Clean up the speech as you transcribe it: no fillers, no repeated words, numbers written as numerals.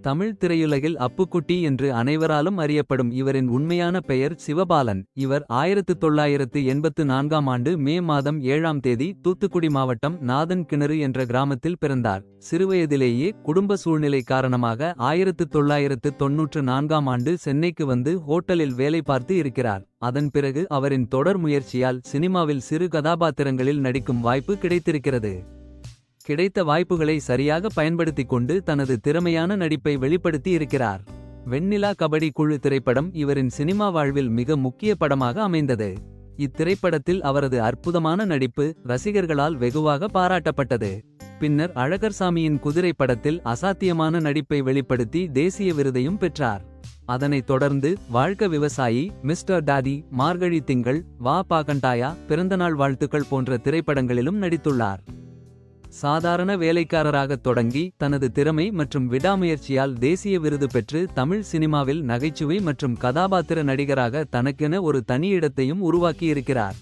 தமிழ் திரையுலகில் அப்புக்குட்டி என்று அனைவராலும் அறியப்படும் இவரின் உண்மையான பெயர் சிவபாலன். இவர் 1984ஆம் ஆண்டு மே மாதம் 7ஆம் தேதி தூத்துக்குடி மாவட்டம் நாதன் கிணறு என்ற கிராமத்தில் பிறந்தார். சிறுவயதிலேயே குடும்ப சூழ்நிலை காரணமாக 1994ஆம் ஆண்டு சென்னைக்கு வந்து ஹோட்டலில் வேலை பார்த்து இருக்கிறார். அதன் பிறகு அவரின் தொடர் முயற்சியால் சினிமாவில் சிறு கதாபாத்திரங்களில் நடிக்கும் வாய்ப்பு கிடைத்திருக்கிறது. கிடைத்த வாய்ப்புகளை சரியாக பயன்படுத்திக் கொண்டு தனது திறமையான நடிப்பை வெளிப்படுத்தி இருக்கிறார். வெண்ணிலா கபடி குழு திரைப்படம் இவரின் சினிமா வாழ்வில் மிக முக்கிய படமாக அமைந்தது. இத்திரைப்படத்தில் அவரது அற்புதமான நடிப்பு ரசிகர்களால் வெகுவாக பாராட்டப்பட்டது. பின்னர் அழகர்சாமியின் குதிரை படத்தில் அசாத்தியமான நடிப்பை வெளிப்படுத்தி தேசிய விருதையும் பெற்றார். அதனைத் தொடர்ந்து வாழ்க விவசாயி, மிஸ்டர் டாடி, மார்கழி திங்கள், வா பாகண்டாயா, பிறந்தநாள் வாழ்த்துக்கள் போன்ற திரைப்படங்களிலும் நடித்துள்ளார். சாதாரண வேலைக்காரராகத் தொடங்கி தனது திறமை மற்றும் விடாமுயற்சியால் தேசிய விருது பெற்று தமிழ் சினிமாவில் நகைச்சுவை மற்றும் கதாபாத்திர நடிகராக தனக்கென ஒரு தனி இடத்தையும் உருவாக்கியிருக்கிறார்.